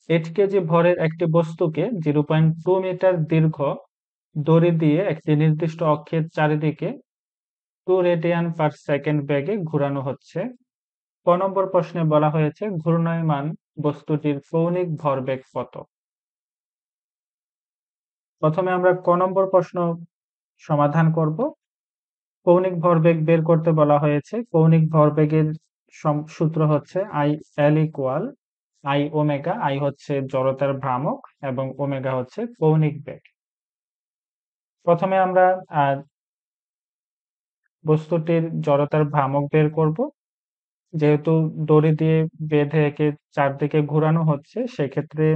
8 KG ভরের একটি বস্তুকে 0.2 মিটার দীর্ঘ দড়ি দিয়ে একটি নির্দিষ্ট অক্ষের চারিদিকে 2 রেডিয়ান পার সেকেন্ড বেগে ঘুরানো হচ্ছে। ক নম্বর প্রশ্নে বলা হয়েছে ঘূর্ণায়মান বস্তুটির কৌণিক ভরবেগ কত? প্রথমে আমরা ক নম্বর প্রশ্ন সমাধান করব। কৌণিক ভরবেগ বের করতে বলা হয়েছে। কৌণিক ভরবেগের সূত্র হচ্ছে L equal I omega. I হচ্ছে জড়তার ভ্রামক এবং ওমেগা হচ্ছে কৌণিক বেগ। প্রথমে আমরা বস্তুটির জড়তার ভ্রামক বের করব। যেহেতু দড়ি দিয়ে বেঁধে একে চারদিকে ঘুরানো হচ্ছে, সেক্ষেত্রে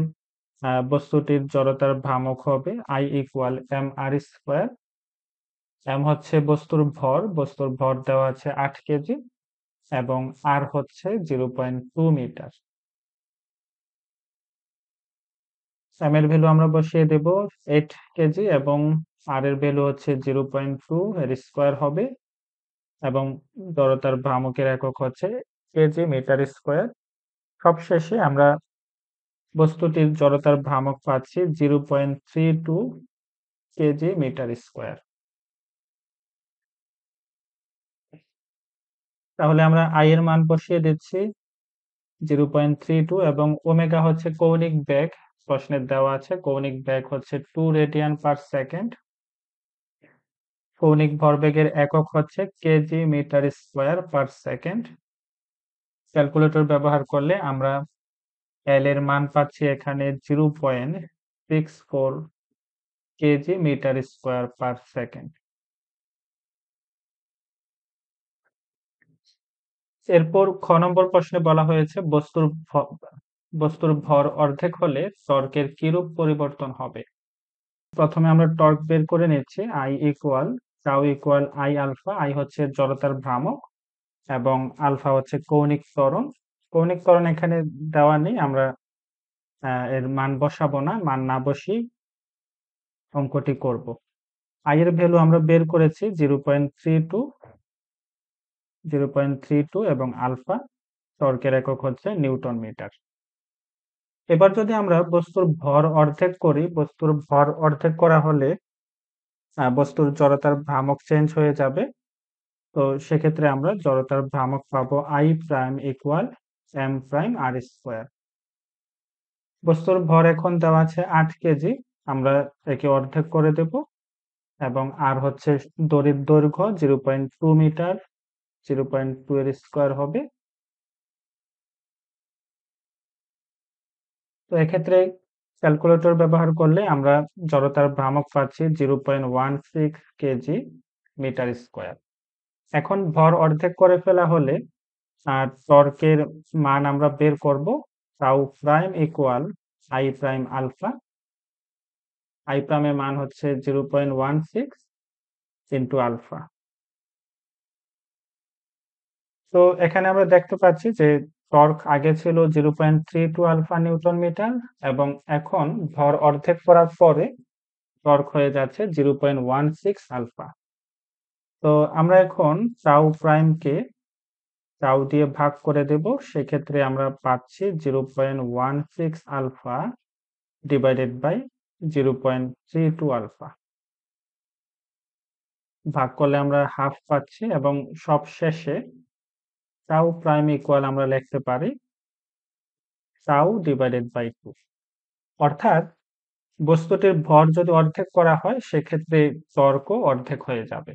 বস্তুটির জড়তার ভ্রামক হবে I equal mr square. m হচ্ছে বস্তুর ভর দেওয়া আছে 8 কেজি এবং r হচ্ছে 0.2 মিটার। m এর ভ্যালু আমরা বসিয়ে দেব 8 কেজি এবং r এর ভ্যালু হচ্ছে 0.2, এর স্কয়ার হবে এবং জড়তার ভ্রামকের একক হচ্ছে কেজি মিটার স্কয়ার। সবশেষে আমরা বস্তুটির জড়তার ভ্রামক পাচ্ছি 0.32 কেজি মিটার স্কয়ার। তাহলে আমরা I এর মান বসিয়ে দিচ্ছি 0.32 এবং ওমেগা হচ্ছে কৌণিক বেগ। প্রশ্নে দেওয়া আছে কৌণিক বেগ হচ্ছে 2 রেডিয়ান পার সেকেন্ড। কৌণিক ভরবেগের একক হচ্ছে K G metre square per second. Calculator ব্যবহার করলে আমরা L এর মান পাচ্ছি এখানে 0.64 K G metre square per second. এরপর খ নম্বর প্রশ্নে বলা হয়েছে বস্তুর ভর অর্ধেক হলে টর্কের কিরূপ পরিবর্তন হবে? প্রথমে আমরা টর্ক বের করে নিচ্ছি। I equal tau equal I alpha. I হচ্ছে জড়তার ভ্রামক এবং আলফা হচ্ছে কৌণিক ত্বরণ। কৌণিক ত্বরণ এখানে দেওয়া নেই, আমরা এর মান বসাবো না, মান না বসিয়ে অঙ্কটি করব। I এর ভ্যালু আমরা বের করেছি 0.32 এবং আলফা টর্কের একক হচ্ছে নিউটন মিটার। এবার যদি আমরা বস্তুর ভর অর্ধেক করি, বস্তুর ভর অর্ধেক করা হলে বস্তুর জড়তার ভ্রামক চেঞ্জ হয়ে যাবে। তো সেক্ষেত্রে আমরা জড়তার ভ্রামক পাবো I prime equal m prime r square. বস্তুর ভর এখন দেওয়া আছে 8 কেজি, আমরা একে অর্ধেক করে দেব এবং r হচ্ছে দড়ির দৈর্ঘ্য 0.2 মিটার, 0.2 এর স্কয়ার হবে। তো এক্ষেত্রে ক্যালকুলেটর ব্যবহার করলে আমরা জড়তার ভ্রামক পাচ্ছি 0.16 কেজি মিটার স্কয়ার। এখন ভর অর্ধেক করে ফেলা হলে টর্কের মান আমরা বের করব। Tau prime equal I prime alpha. I প্রাইমের মান হচ্ছে 0.16 ইন্টু আলফা। তো এখানে আমরা দেখতে পাচ্ছি যে টর্ক আগে ছিল 0.32 আলফা নিউটন মিটার এবং এখন ভর অর্ধেক করার পরে টর্ক হয়ে যাচ্ছে 0.16 আলফা। তো আমরা এখন টাউ প্রাইমকে টাউ দিয়ে ভাগ করে দেব। সেক্ষেত্রে আমরা পাচ্ছি 0.16 আলফা ডিভাইডেড বাই 0.32 আলফা। ভাগ করলে আমরা হাফ পাচ্ছি এবং সবশেষে টাউ প্রাইম ইকুয়াল আমরা লিখতে পারি টাউ ডিভাইডেড বাই 2। অর্থাৎ বস্তুটির ভর যদি অর্ধেক করা হয়, সেক্ষেত্রে টর্কও অর্ধেক হয়ে যাবে।